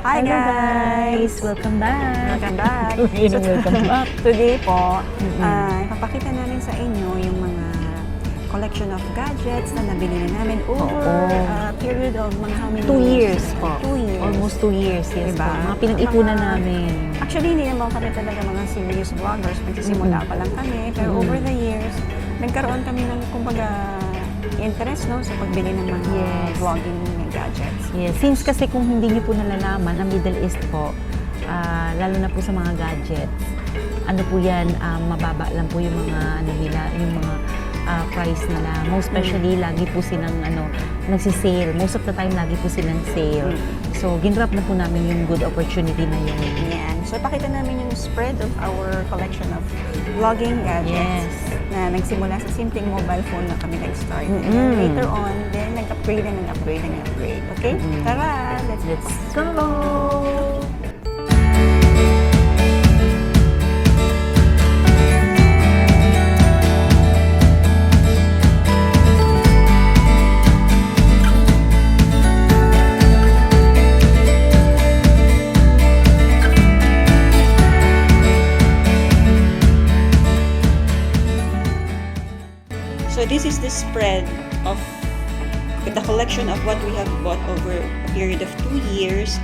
Hi Hello guys! Welcome back! Welcome back! Welcome back! Today po, ipapakita namin sa inyo yung mga collection of gadgets na nabili na namin over a period of mga how many 2 years po. 2 years. Almost 2 years, yes Diba? po. Mga pinag-ipunan namin. Actually, hindi naman kami talaga mga serious vloggers. Nagsisimula pa lang kami. Pero over the years, nagkaroon kami ng, kumbaga, interest no, sa pagbili ng mga vlogging gadgets. Yes, since kasi kung hindi niyo po nalalaman, ang Middle East po, lalo na po sa mga gadgets, ano po yan, mababa lang po yung mga, ano nila, yung mga price nila. Most especially, lagi po silang, nagsisale. Most of the time, lagi po silang sale. So, ginrap na po namin yung good opportunity na yun. Yan. So, pakita namin yung spread of our collection of vlogging gadgets. Yes. Na nagsimula sa simpleng mobile phone na kami nag-start. And later on, then nag-upgrade and nag-upgrade and nag-upgrade. Okay? Tara! Let's go! So this is the spread of the collection of what we have bought over a period of 2 years.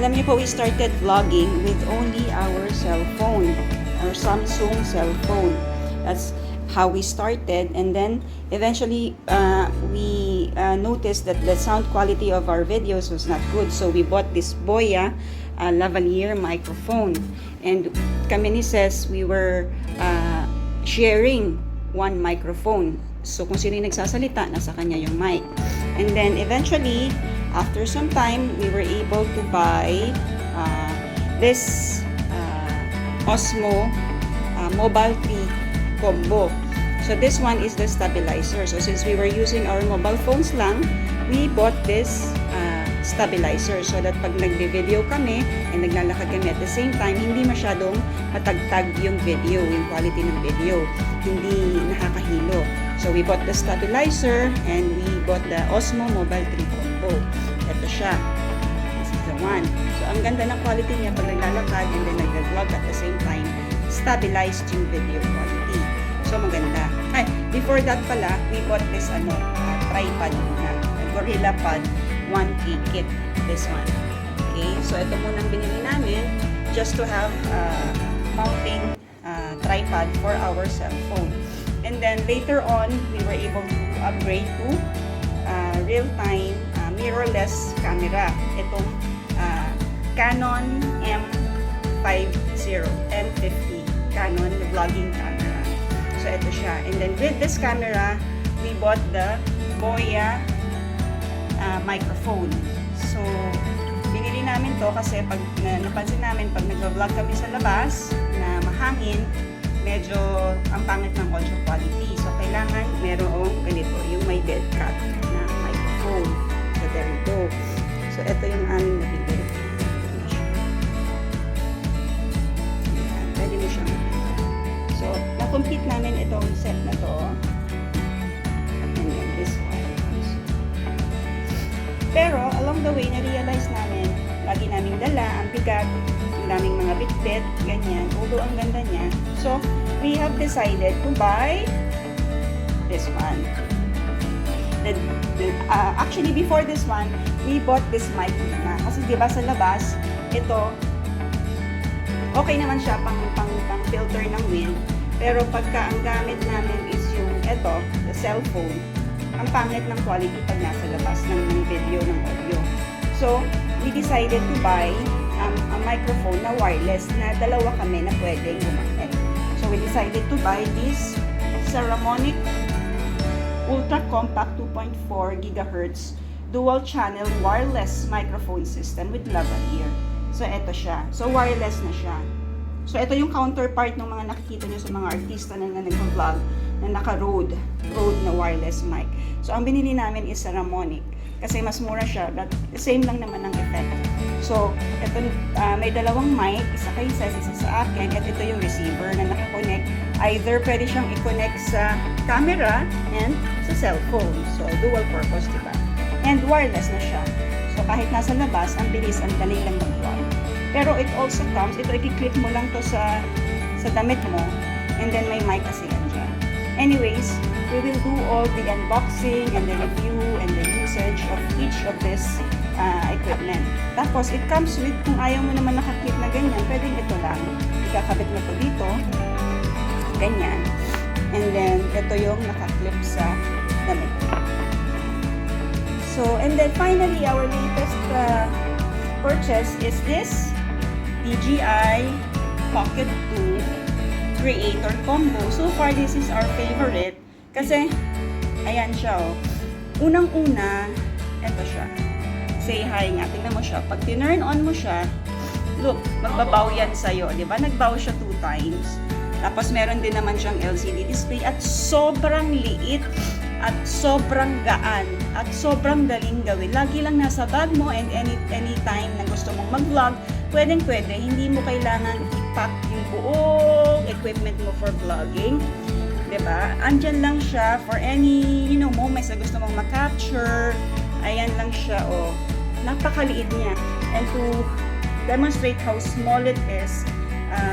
Alam niyo po, we started vlogging with only our cell phone, our Samsung cell phone. That's how we started, and then eventually we noticed that the sound quality of our videos was not good, so we bought this Boya lavalier microphone, and kami ni Ses, we were sharing one microphone. So, kung sino yung nagsasalita, nasa kanya yung mic. And then, eventually, after some time, we were able to buy this Osmo Mobile 3 combo. So, this one is the stabilizer. So, since we were using our mobile phones lang, we bought this stabilizer so that pag nagbe-video kami and naglalakad kami at the same time, hindi masyadong matagtag yung video, yung quality ng video. Hindi nakakahilo. So, we bought the stabilizer and we bought the Osmo Mobile 3 Combo. Ito siya. This is the one. So, ang ganda ng quality niya pag naglalakad and then nag-vlog at the same time, stabilized yung video quality. So, maganda. Ay, before that pala, we bought this tripod na Gorilla Pod 1K kit, this one. Okay, so ito muna ang binili namin just to have mounting tripod for our cell phone. And then later on, we were able to upgrade to real-time mirrorless camera. Itong Canon M50 Canon vlogging camera. So ito siya. And then with this camera, we bought the Boya microphone. So, binili namin to kasi pag napansin namin pag nag-vlog kami sa labas na mahangin, medyo ang pangit ng audio quality. So, kailangan merong ganito, yung may dead cat na microphone. So, there you go. So, ito yung aming nabili. Pwede mo siyang so, na-complete namin itong set na to. And then this one. Pero, along the way, na-realize namin, lagi naming dala, ang bigat, ang daming mga bit-bit, ganyan, although ang ganda niya. So, we have decided to buy this one. Actually, before this one, we bought this mic na. Kasi diba sa labas, ito, okay naman siya pang filter ng wind. Pero pagka ang gamit namin is yung ito, the cellphone, ang pangit ng quality pag nasa labas ng video, ng audio. So, we decided to buy a microphone na wireless na dalawa kami na pwedeng gumamit. So, we decided to buy this Saramonic Ultra Compact 2.4 GHz dual channel wireless microphone system with lavalier. So, eto siya. So, wireless na siya. So, ito yung counterpart ng mga nakikita nyo sa mga artista na nag-vlog na naka-Rode na wireless mic. So, ang binili namin is Saramonic kasi mas mura siya, but same lang naman ang effect. So, ito, may dalawang mic, isa kay Ses, isa sa akin, at ito yung receiver na nakakonect. Either pwede siyang i-connect sa camera and sa cellphone. So, dual purpose, diba? And wireless na siya. So, kahit nasa labas, ang bilis, ang dali lang mag-vlog. Pero it also comes, ito i-click mo lang to sa damit mo, and then may mic kasi yan dyan. Anyways, we will do all the unboxing and the review and the usage of each of this equipment. Tapos, it comes with, kung ayaw mo naman nakaklik na ganyan, pwedeng ito lang. Ikakabit mo to dito, ganyan. And then, ito yung nakaklip sa damit. So, and then finally, our latest purchase is this DJI Pocket 2 Creator Combo. So far, this is our favorite. Kasi, ayan siya, oh. Unang-una, ito siya. Say hi nga. Tingnan mo siya. Pag tinurn on mo siya, look, magbabaw yan sa'yo. Diba? Nagbaw siya 2 times. Tapos, meron din naman siyang LCD display at sobrang liit at sobrang gaan at sobrang daling gawin. Lagi lang nasa bag mo and anytime na gusto mong mag-vlog, pwedeng-pwede. Hindi mo kailangan i-pack yung buong equipment mo for vlogging. Diba? Andyan lang siya for any, moments na gusto mong ma-capture. Ayan lang siya, oh. Napakaliit niya. And to demonstrate how small it is,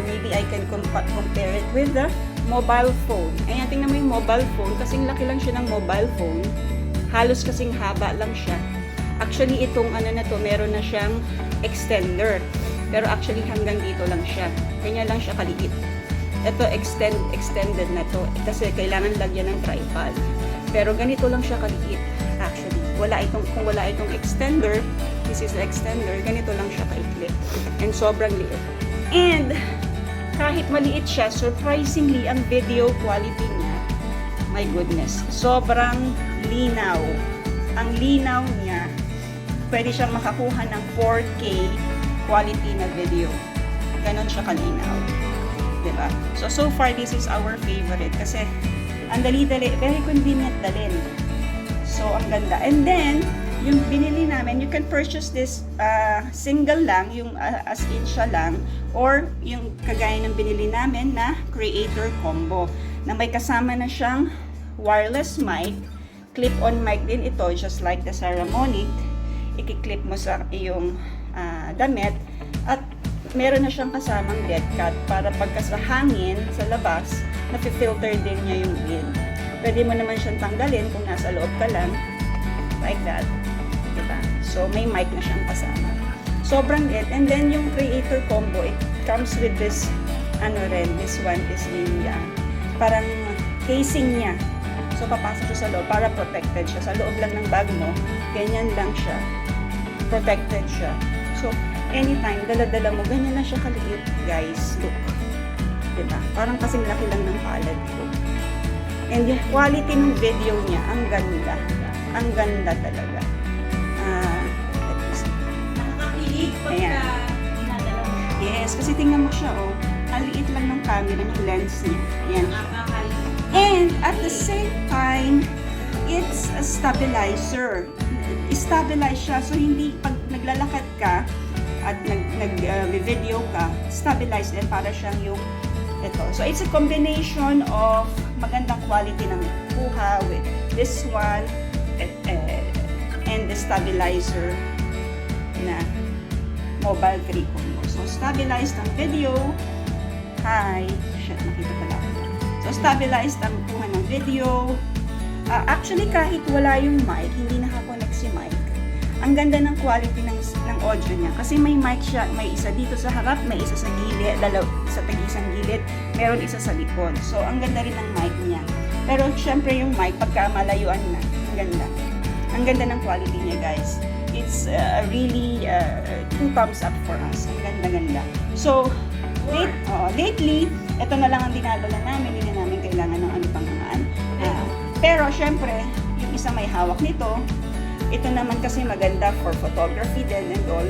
maybe I can compare it with the mobile phone. Ayan, tingnan mo yung mobile phone. Kasing laki lang siya ng mobile phone. Halos kasing haba lang siya. Actually, itong na to, meron na siyang extender. Pero actually, hanggang dito lang siya. Kanya lang siya kaliit. Ito, extended na to. Kasi kailangan lagyan ng tripod. Pero ganito lang siya kaliit. Actually, kung wala itong extender, this is the extender, ganito lang siya kaikli. And sobrang liit. And, kahit maliit siya, surprisingly, ang video quality niya, my goodness, sobrang linaw. Ang linaw niya, pwede siyang makakuha ng 4K quality na video. Ganon siya kalinaw. Diba? So far, this is our favorite. Kasi, ang dali-dali, very convenient dalhin. So, ang ganda. And then, yung binili namin, you can purchase this single lang, yung as in siya lang, or yung kagaya ng binili namin na creator combo, na may kasama na siyang wireless mic, clip-on mic din ito, just like the Saramonic, i-clip mo sa iyong damit, at meron na siyang kasamang dead cat para pagka sa hangin sa labas, nafi-filter din niya yung wind. Pwede mo naman siyang tanggalin kung nasa loob ka lang, like that. Diba? So, may mic na siyang kasama. Sobrang liit. And then, yung creator combo, it comes with this, this one is the, parang casing niya. So, papasok siya sa loob para protected siya. Sa loob lang ng bag mo, ganyan lang siya. Protected siya. So, anytime, dala-dala mo, ganyan na siya kaliit, guys. Look. Diba? Parang kasing laki lang ng palad ko. And yung quality ng video niya, ang ganda. Ang ganda talaga. Nakakakilig pagka dinadala mo. Yes, kasi tingnan mo siya, oh. Ang liit lang ng camera, ng lens niya. Ayan siya. Nakakakilig. And at the same time, it's a stabilizer. Stabilize siya. So, hindi pag naglalakad ka at nag-video ka, stabilize din para siyang yung ito. So, it's a combination of magandang quality ng kuha with this one and the stabilizer na mobile 3 combo. So, stabilized ang video. Hi! Shit, nakita pala ako. So, stabilized ang kuha ng video. Actually, kahit wala yung mic, hindi nakakonect si mic. Ang ganda ng quality ng audio niya. Kasi may mic siya, may isa dito sa harap, may isa sa gilid, sa tag-isang gilid, meron isa sa likod. So, ang ganda rin ng mic niya. Pero, syempre yung mic, pagka malayuan na, ang ganda. Ang ganda ng quality niya, guys. It's really 2 thumbs up for us. Ang ganda-ganda. So, lately, ito na lang ang dinadala namin. Hindi na namin kailangan ng ano pang pero, syempre, yung isa may hawak nito. Ito naman kasi maganda for photography din and all.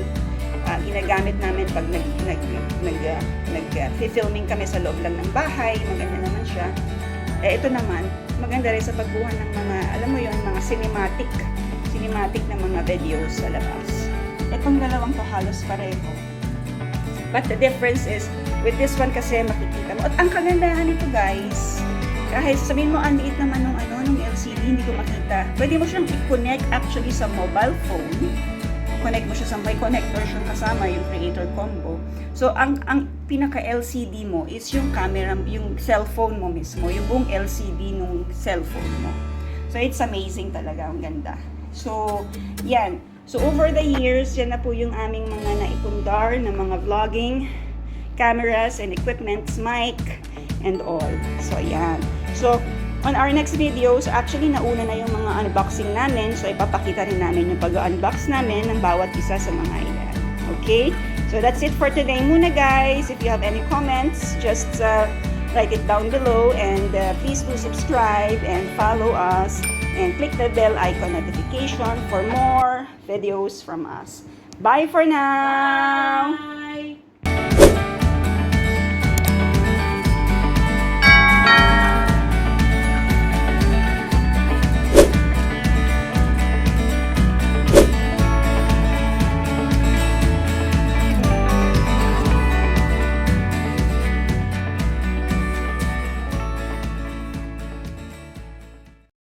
Ginagamit namin pag nag-filming kami sa loob lang ng bahay. Maganda naman siya. Ito naman, maganda rin sa pagbuhan ng mga, alam mo yun, mga cinematic na mga videos sa labas. Itong dalawang to halos pareho. But the difference is, with this one kasi makikita mo. At ang kagandahan nito, guys, kahit sabihin mo, ang liit naman nung LCD, hindi ko makita. Pwede mo siyang i-connect actually sa mobile phone. connect mo siya sa may connector siyang kasama, yung creator combo. So, ang pinaka-LCD mo is yung camera, yung cellphone mo mismo, yung buong LCD nung cellphone mo. So, it's amazing talaga. Ang ganda. So, yan. So, over the years, yan na po yung aming mga naipundar na mga vlogging cameras and equipments, mic, and all. So, yan. So, on our next videos, actually, nauna na yung mga unboxing namin. So, ipapakita rin namin yung pag-unbox namin ng bawat isa sa mga iyan. Okay? So, that's it for today muna, guys. If you have any comments, just write it down below. And please do subscribe and follow us. And click the bell icon notification for more videos from us. Bye for now! Bye!